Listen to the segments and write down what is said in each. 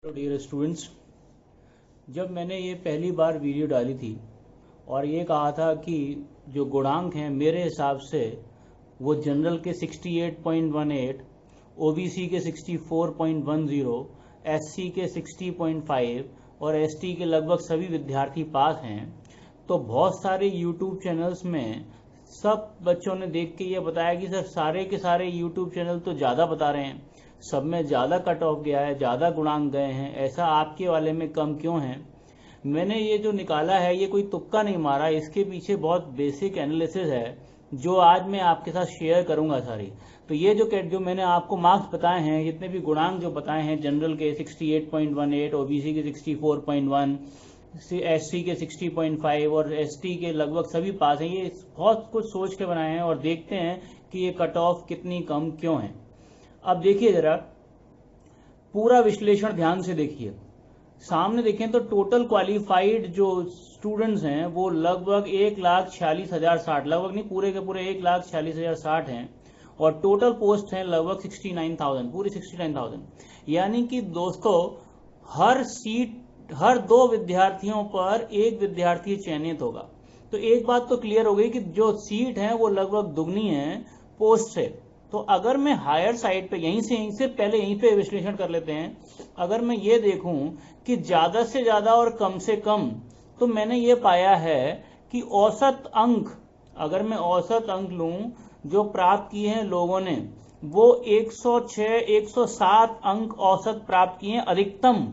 तो dear students, जब मैंने ये पहली बार वीडियो डाली थी और ये कहा था कि जो गुणांक हैं मेरे हिसाब से वो जनरल के 68.18, ओबीसी के 64.10, एससी के 60.5 और एसटी के लगभग सभी विद्यार्थी पास हैं, तो बहुत सारे यूट्यूब चैनल्स में सब बच्चों ने देख के ये बताया कि सर सारे के सारे यूट्यूब चैनल तो ज़्यादा बता रहे हैं, सब में ज़्यादा कट ऑफ गया है, ज़्यादा गुणांक गए हैं, ऐसा आपके वाले में कम क्यों है। मैंने ये जो निकाला है ये कोई तुक्का नहीं मारा, इसके पीछे बहुत बेसिक एनालिसिस है जो आज मैं आपके साथ शेयर करूंगा सारी। तो ये जो मैंने आपको मार्क्स बताए हैं, जितने भी गुणांक जो बताए हैं, जनरल के 68.18, ओबीसी के 64.1, एससी के 60.5 और एसटी के लगभग सभी पास हैं, ये बहुत कुछ सोच के बनाए हैं और देखते हैं कि ये कट ऑफ कितनी कम क्यों है। अब देखिए जरा पूरा विश्लेषण ध्यान से देखिए। सामने देखें तो टोटल क्वालिफाइड जो स्टूडेंट्स हैं वो लगभग 1,46,060, लगभग नहीं पूरे के पूरे 1,46,060 हैं और टोटल पोस्ट हैं लगभग 69,000, पूरी 69,000। यानी कि दोस्तों हर सीट, हर 2 विद्यार्थियों पर एक विद्यार्थी चयनित होगा। तो एक बात तो क्लियर हो गई कि जो सीट है वो लगभग दुगनी है पोस्ट से। तो अगर मैं हायर साइड पे यहीं से पहले यहीं पे विश्लेषण कर लेते हैं, अगर मैं ये देखूं कि ज्यादा से ज्यादा और कम से कम, तो मैंने ये पाया है कि औसत अंक, अगर मैं औसत अंक लूं जो प्राप्त किए हैं लोगों ने, वो 106 107 अंक औसत प्राप्त किए हैं अधिकतम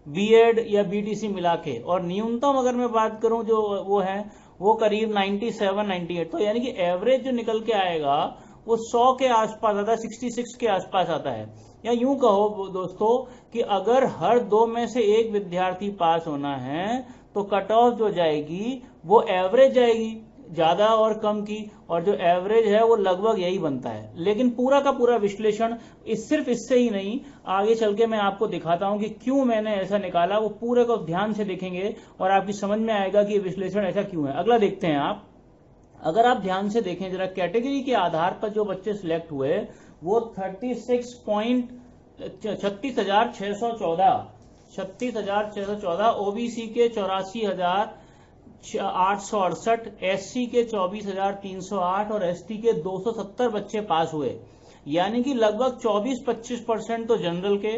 बीएड या बीटीसी मिला के, और न्यूनतम अगर मैं बात करूं जो वो है वो करीब 97 98। तो यानी कि एवरेज जो निकल के आएगा वो 100 के आसपास आता है, 66 के आसपास आता है। या यूं कहो दोस्तों कि अगर हर 2 में से एक विद्यार्थी पास होना है तो कट ऑफ जो जाएगी वो एवरेज जाएगी, ज्यादा और कम की, और जो एवरेज है वो लगभग यही बनता है। लेकिन पूरा का पूरा विश्लेषण सिर्फ इससे ही नहीं, आगे चल के मैं आपको दिखाता हूं कि क्यों मैंने ऐसा निकाला, वो पूरे को ध्यान से देखेंगे और आपकी समझ में आएगा कि विश्लेषण ऐसा क्यों है। अगला देखते हैं आप। अगर आप ध्यान से देखें जरा, कैटेगरी के आधार पर जो बच्चे सिलेक्ट हुए वो 36,614, ओबीसी के 84,868, एससी के 24,308 और एसटी के 270 बच्चे पास हुए। यानी कि लगभग 24-25% तो जनरल के,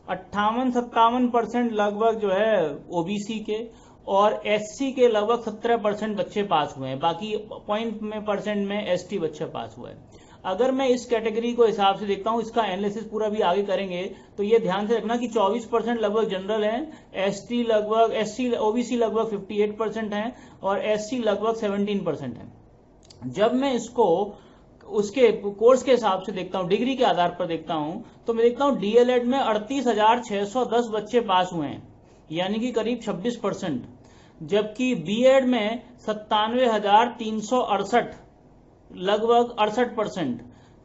58-57% लगभग जो है ओबीसी के, और एससी के लगभग 17% बच्चे पास हुए हैं, बाकी परसेंट में एसटी बच्चे पास हुए हैं। अगर मैं इस कैटेगरी को हिसाब से देखता हूं, इसका एनालिसिस पूरा भी आगे करेंगे, तो ये ध्यान से रखना कि 24% लगभग जनरल हैं, ओबीसी लगभग 58% हैं और एससी लगभग 17% है। जब मैं इसको उसके कोर्स के हिसाब से देखता हूं, डिग्री के आधार पर देखता हूं, तो मैं देखता हूं डीएलएड में 38,610 बच्चे पास हुए हैं, यानी कि करीब 26%, जबकि बीएड में 97,368, लगभग 68%,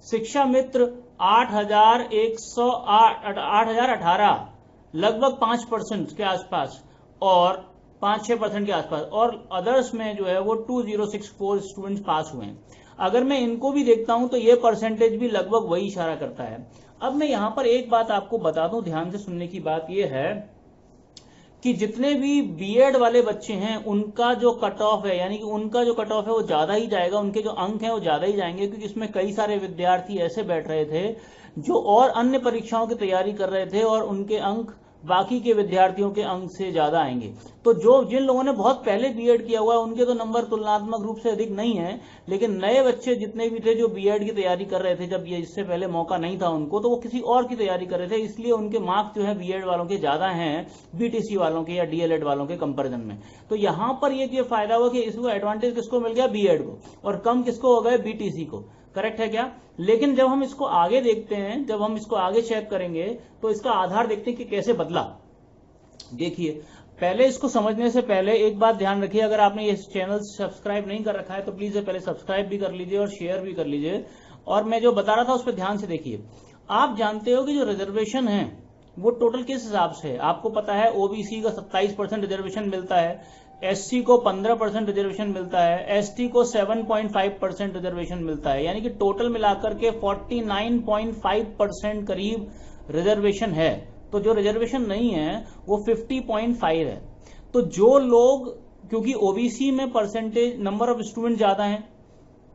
शिक्षा मित्र 8,018, लगभग 5% के आसपास और 5-6% के आसपास, और अदर्स में जो है वो 2064 स्टूडेंट्स पास हुए हैं। अगर मैं इनको भी देखता हूं तो ये परसेंटेज भी लगभग वही इशारा करता है। अब मैं यहां पर एक बात आपको बता दूं, ध्यान से सुनने की बात यह है कि जितने भी बीएड वाले बच्चे हैं उनका जो कट ऑफ है, यानी कि उनका जो कट ऑफ है वो ज्यादा ही जाएगा, उनके जो अंक हैं वो ज्यादा ही जाएंगे, क्योंकि इसमें कई सारे विद्यार्थी ऐसे बैठ रहे थे जो और अन्य परीक्षाओं की तैयारी कर रहे थे और उनके अंक बाकी के विद्यार्थियों के अंक से ज्यादा आएंगे। तो जिन लोगों ने बहुत पहले बीएड किया हुआ है उनके तो नंबर तुलनात्मक रूप से अधिक नहीं है, लेकिन नए बच्चे जितने भी थे जो बीएड की तैयारी कर रहे थे, जब ये इससे पहले मौका नहीं था उनको, तो वो किसी और की तैयारी कर रहे थे, इसलिए उनके मार्क्स जो है बीएड वालों के ज्यादा हैं बीटीसी वालों के या डीएलएड वालों के कंपेरिजन में। तो यहां पर ये फायदा हुआ कि इसको एडवांटेज किसको मिल गया, बीएड को, और कम किसको हो गए, बीटीसी को। करेक्ट है क्या? लेकिन जब हम इसको आगे देखते हैं, जब हम इसको आगे चेक करेंगे तो इसका आधार देखते हैं कि कैसे बदला। देखिए, पहले इसको समझने से पहले एक बात ध्यान रखिए, अगर आपने ये चैनल सब्सक्राइब नहीं कर रखा है तो प्लीज पहले सब्सक्राइब भी कर लीजिए और शेयर भी कर लीजिए, और मैं जो बता रहा था उस पर ध्यान से देखिए। आप जानते हो कि जो रिजर्वेशन है वो टोटल किस हिसाब से है, आपको पता है ओबीसी का 27% रिजर्वेशन मिलता है, एससी को 15% रिजर्वेशन मिलता है, एसटी को 7.5% रिजर्वेशन मिलता है, यानी कि टोटल मिलाकर के 49.5% करीब रिजर्वेशन है। तो जो रिजर्वेशन नहीं है वो 50.5 है। तो जो लोग, क्योंकि ओबीसी में परसेंटेज नंबर ऑफ स्टूडेंट ज्यादा हैं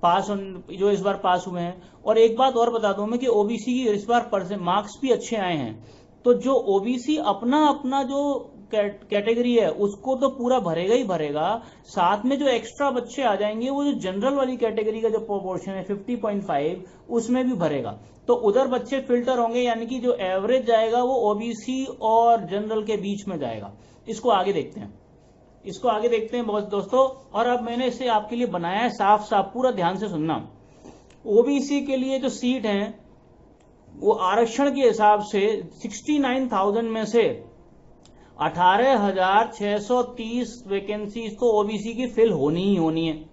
पास, जो इस बार पास हुए हैं, और एक बात और बता दूं मैं कि ओबीसी की इस बार मार्क्स भी अच्छे आए हैं। तो जो ओबीसी अपना अपना जो कैटेगरी है उसको तो पूरा भरेगा ही भरेगा, साथ में जो एक्स्ट्रा बच्चे आ जाएंगे वो जो जनरल वाली कैटेगरी का जो प्रोपोर्शन है 50.5 उसमें भी भरेगा। तो उधर बच्चे फिल्टर होंगे, यानी कि जो एवरेज जाएगा वो ओबीसी और जनरल के बीच में जाएगा। इसको आगे देखते हैं बहुत दोस्तों। और अब मैंने इसे आपके लिए बनाया है साफ साफ, पूरा ध्यान से सुनना। ओबीसी के लिए जो सीट है वो आरक्षण के हिसाब से 69,000 में से 18,630 वैकेंसीज तो ओबीसी की फिल होनी ही होनी है।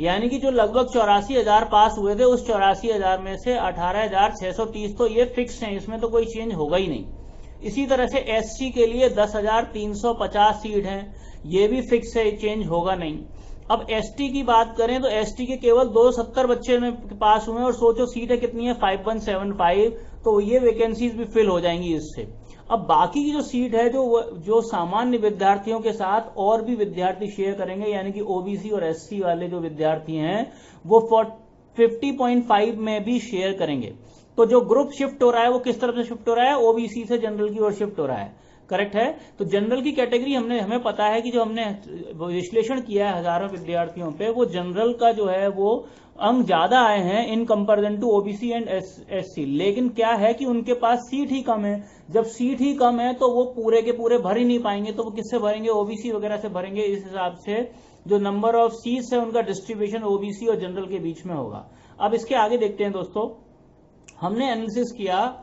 यानी कि जो लगभग 84,000 पास हुए थे, उस 84,000 में से 18,630 तो ये फिक्स हैं, इसमें तो कोई चेंज होगा ही नहीं। इसी तरह से एससी के लिए 10,350 सीट हैं, ये भी फिक्स है, चेंज होगा नहीं। अब एसटी की बात करें तो एसटी के केवल 270 बच्चे में पास हुए हैं, और सोचो सीटें कितनी है 5175, तो ये वैकेंसीज भी फिल हो जाएंगी इससे। अब बाकी की जो सीट है जो सामान्य विद्यार्थियों के साथ और भी विद्यार्थी शेयर करेंगे, यानी कि ओबीसी और एससी वाले जो विद्यार्थी हैं वो 50.5 में भी शेयर करेंगे। तो जो ग्रुप शिफ्ट हो रहा है वो किस तरफ से शिफ्ट हो रहा है, ओबीसी से जनरल की ओर शिफ्ट हो रहा है, करेक्ट है। तो जनरल की कैटेगरी हमें पता है कि जो हमने विश्लेषण किया है हजारों विद्यार्थियों पे, वो जनरल का जो है वो अंक ज्यादा आए हैं in comparison to OBC and SC. लेकिन क्या है कि उनके पास सीट ही कम है। जब सीट ही कम है तो वो पूरे के पूरे भर ही नहीं पाएंगे, तो वो किससे भरेंगे, ओबीसी वगैरह से भरेंगे। इस हिसाब से जो नंबर ऑफ सीट्स है उनका डिस्ट्रीब्यूशन ओबीसी और जनरल के बीच में होगा। अब इसके आगे देखते हैं दोस्तों। हमने एनालिसिस किया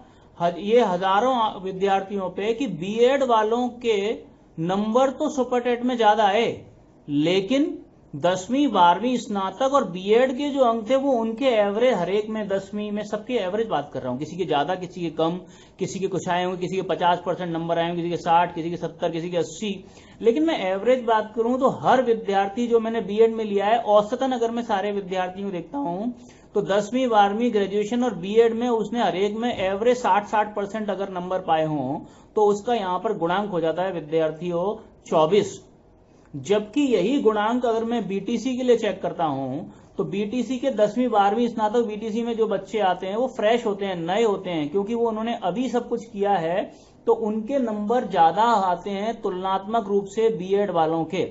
ये हजारों विद्यार्थियों पे कि बीएड वालों के नंबर तो सुपरटेट में ज्यादा आए, लेकिन 10वीं 12वीं स्नातक और बीएड के जो अंक थे वो उनके एवरेज, हरेक में 10वीं में सबके एवरेज बात कर रहा हूं, किसी के ज्यादा किसी के कम, किसी के कुछ आए होंगे, किसी के 50% नंबर आए होंगे, किसी के 60, किसी के 70, किसी के 80। लेकिन मैं एवरेज बात करूं तो हर विद्यार्थी जो मैंने बीएड में लिया है, औसतन अगर मैं सारे विद्यार्थियों देखता हूं तो 10वीं 12वीं ग्रेजुएशन और बीएड में उसने हरेक में एवरेज 60% अगर नंबर पाए हों तो उसका यहां पर गुणांक हो जाता है विद्यार्थियों 24। जबकि यही गुणांक अगर मैं बीटीसी के लिए चेक करता हूं तो बीटीसी के 10वीं 12वीं स्नातक बीटीसी में जो बच्चे आते हैं वो फ्रेश होते हैं, नए होते हैं, क्योंकि वो उन्होंने अभी सब कुछ किया है, तो उनके नंबर ज्यादा आते हैं तुलनात्मक रूप से बीएड वालों के।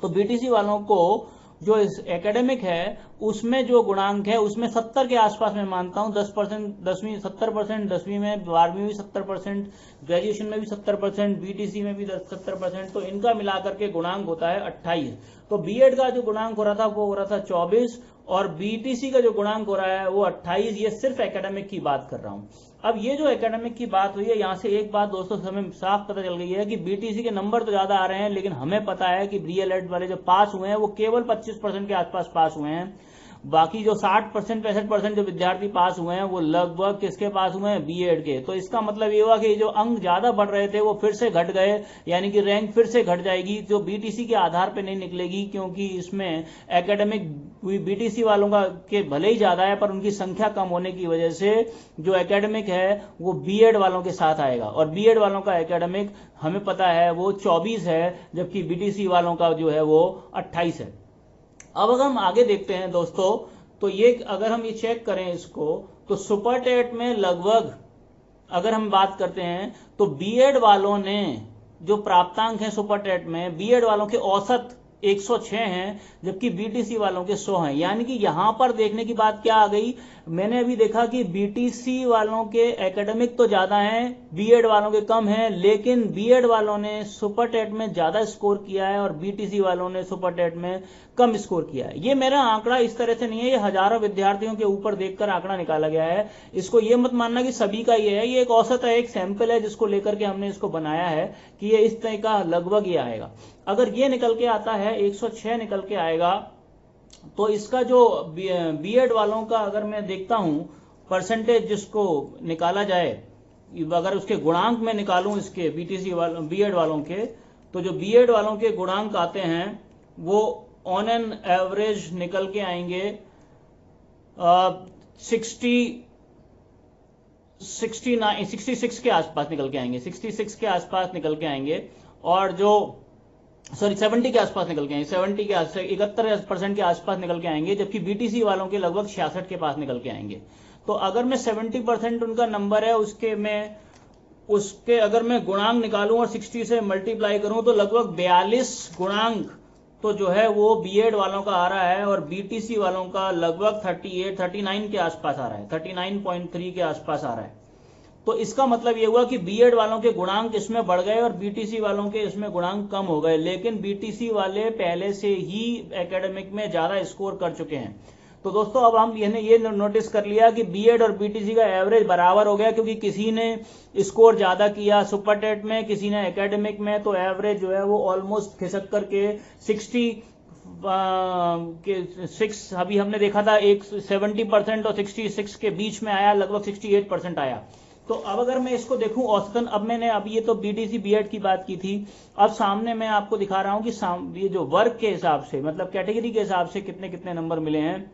तो बीटीसी वालों को जो एकेडमिक है उसमें जो गुणांक है उसमें 70 के आसपास मैं मानता हूं, 10% 10वीं 70%, 10वीं में 12वीं में भी 70%, ग्रेजुएशन में भी 70%, बीटीसी में भी 70%, तो इनका मिलाकर के गुणांक होता है 28। तो बीएड का जो गुणांक हो रहा था वो हो रहा था 24 और बीटीसी का जो गुणांक हो रहा है वो 28। ये सिर्फ एकेडमिक की बात कर रहा हूं। अब ये जो एकेडमिक की बात हुई है, यहां से एक बात दोस्तों हमें साफ पता चल गई है कि बीटीसी के नंबर तो ज्यादा आ रहे हैं, लेकिन हमें पता है कि डीएलएड वाले जो पास हुए हैं वो केवल 25% के आसपास पास हुए हैं। बाकी जो 60% 65% जो विद्यार्थी पास हुए हैं वो लगभग किसके पास हुए हैं, बीएड के। तो इसका मतलब ये हुआ कि जो अंक ज्यादा बढ़ रहे थे वो फिर से घट गए, यानी कि रैंक फिर से घट जाएगी, जो बीटीसी के आधार पे नहीं निकलेगी, क्योंकि इसमें एकेडमिक बीटीसी वालों का के भले ही ज्यादा है पर उनकी संख्या कम होने की वजह से जो एकेडमिक है वो बीएड वालों के साथ आएगा, और बीएड वालों का एकेडमिक हमें पता है वो 24 है, जबकि बीटीसी वालों का जो है वो 28 है। अब अगर हम आगे देखते हैं दोस्तों, तो ये अगर हम ये चेक करें इसको, तो सुपरटेट में लगभग अगर हम बात करते हैं तो बीएड वालों ने जो प्राप्तांक है सुपरटेट में, बीएड वालों के औसत 106 हैं, जबकि बीटीसी वालों के 100 हैं। यानी कि यहां पर देखने की बात क्या आ गई, मैंने अभी देखा कि बीटीसी वालों के एकेडमिक तो ज्यादा हैं, बीएड वालों के कम हैं, लेकिन बीएड वालों ने सुपरटेट में ज्यादा स्कोर किया है और बीटीसी वालों ने सुपरटेट में कम स्कोर किया है। ये मेरा आंकड़ा इस तरह से नहीं है, ये हजारों विद्यार्थियों के ऊपर देखकर आंकड़ा निकाला गया है। इसको ये मत मानना कि सभी का ये है, ये एक औसत है, एक सैंपल है जिसको लेकर के हमने इसको बनाया है कि ये इस तरह का लगभग ये आएगा। अगर ये निकल के आता है 106 निकल के आएगा, तो इसका जो बीएड वालों का अगर मैं देखता हूं परसेंटेज जिसको निकाला जाए, अगर उसके गुणांक में निकालूं इसके बीटीसी वालों बीएड वालों के, तो जो बीएड वालों के गुणांक आते हैं वो ऑन एन एवरेज निकल के आएंगे 60 66 के आसपास निकल के आएंगे, 66 के आसपास निकल के आएंगे, और जो 70 के आसपास निकल के आएंगे, 70 के आसपास 71% के आसपास निकल के आएंगे, जबकि बीटीसी वालों के लगभग 66 के पास निकल के आएंगे। तो अगर मैं 70% उनका नंबर है उसके अगर मैं गुणांक निकालूं और 60 से मल्टीप्लाई करूं तो लगभग 42 गुणांक तो जो है वो बीएड वालों का आ रहा है, और बीटीसी वालों का लगभग 39 के आसपास आ रहा है, 39.3 के आसपास आ रहा है। तो इसका मतलब ये हुआ कि बीएड वालों के गुणांक इसमें बढ़ गए और बीटीसी वालों के इसमें गुणांक कम हो गए, लेकिन बीटीसी वाले पहले से ही एकेडमिक में ज्यादा स्कोर कर चुके हैं। तो दोस्तों अब हम ये नोटिस कर लिया कि बीएड और बीटीसी का एवरेज बराबर हो गया, क्योंकि किसी ने स्कोर ज्यादा किया सुपर टेट में, किसी ने एकेडमिक में, तो एवरेज जो है वो ऑलमोस्ट खिसक करके 6 अभी हमने देखा था 70% और 66 के बीच में आया, लगभग 68% आया। तो अब अगर मैं इसको देखूं औसतन, अब ये तो बीटीसी बीएड की बात की थी, अब सामने मैं आपको दिखा रहा हूं कि ये जो वर्ग के हिसाब से, मतलब कैटेगरी के हिसाब से कितने कितने नंबर मिले हैं।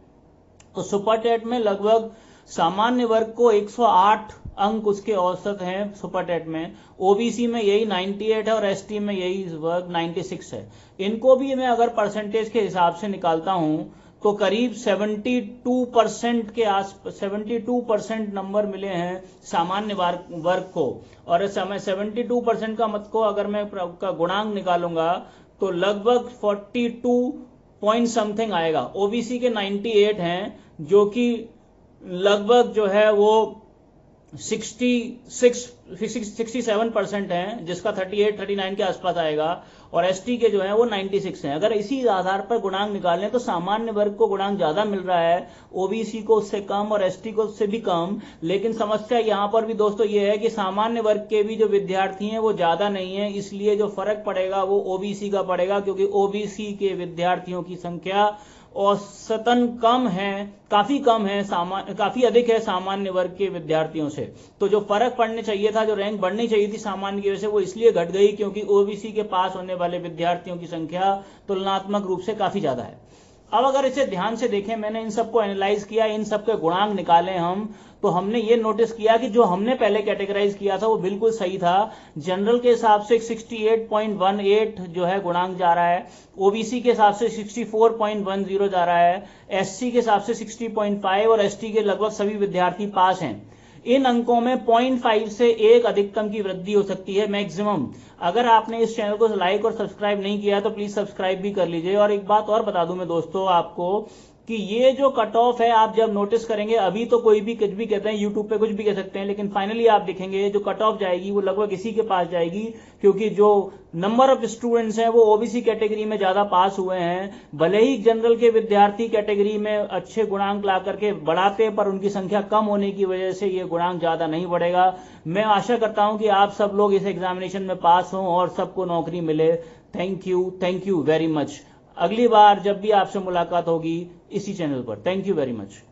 तो सुपर टेट में लगभग सामान्य वर्ग को 108 अंक उसके औसत हैं सुपर टेट में, ओबीसी में यही 98 है और एसटी में यही वर्ग 96 है। इनको भी मैं अगर परसेंटेज के हिसाब से निकालता हूं तो करीब 72% नंबर मिले हैं सामान्य वर्ग को, और 72% का मत को अगर मैं का गुणांक निकालूंगा तो लगभग 42 पॉइंट समथिंग आएगा। ओबीसी के 98 हैं, जो कि लगभग जो है वो 67% हैं, जिसका 39 के आसपास आएगा, और एसटी के जो है वो 96 हैं। अगर इसी आधार पर गुणांक निकालें तो सामान्य वर्ग को गुणांक ज्यादा मिल रहा है, ओबीसी को उससे कम और एसटी को उससे भी कम। लेकिन समस्या यहां पर भी दोस्तों ये है कि सामान्य वर्ग के भी जो विद्यार्थी हैं वो ज्यादा नहीं है, इसलिए जो फर्क पड़ेगा वो ओबीसी का पड़ेगा, क्योंकि ओबीसी के विद्यार्थियों की संख्या औसतन कम है, काफी कम है, काफी अधिक है सामान्य वर्ग के विद्यार्थियों से। तो जो फर्क पड़ने चाहिए था, जो रैंक बढ़नी चाहिए थी सामान्य की वजह से, वो इसलिए घट गई क्योंकि ओबीसी के पास होने वाले विद्यार्थियों की संख्या तुलनात्मक रूप से काफी ज्यादा है। अब अगर इसे ध्यान से देखें, मैंने इन सबको एनालाइज किया, इन सबके गुणांक निकाले हम, तो हमने ये नोटिस किया कि जो हमने पहले कैटेगराइज किया था वो बिल्कुल सही था। जनरल के हिसाब से 68.18 जो है गुणांक जा रहा है, ओबीसी के हिसाब से 64.10 जा रहा है, एससी के हिसाब से 60.5 और एसटी के लगभग सभी विद्यार्थी पास हैं। इन अंकों में 0.5 से 1 अधिकतम की वृद्धि हो सकती है, मैक्सिमम। अगर आपने इस चैनल को लाइक और सब्सक्राइब नहीं किया तो प्लीज सब्सक्राइब भी कर लीजिए। और एक बात और बता दूं मैं दोस्तों आपको कि ये जो कट ऑफ है, आप जब नोटिस करेंगे, अभी तो कोई भी कुछ भी कहते हैं, यूट्यूब पे कुछ भी कह सकते हैं, लेकिन फाइनली आप देखेंगे जो कट ऑफ जाएगी वो लगभग इसी के पास जाएगी, क्योंकि जो नंबर ऑफ स्टूडेंट्स हैं वो ओबीसी कैटेगरी में ज्यादा पास हुए हैं। भले ही जनरल के विद्यार्थी कैटेगरी में अच्छे गुणांक ला करके बढ़ाते, पर उनकी संख्या कम होने की वजह से ये गुणांक ज्यादा नहीं बढ़ेगा। मैं आशा करता हूं कि आप सब लोग इस एग्जामिनेशन में पास हों और सबको नौकरी मिले। Thank you very much. अगली बार जब भी आपसे मुलाकात होगी इसी चैनल पर। Thank you very much.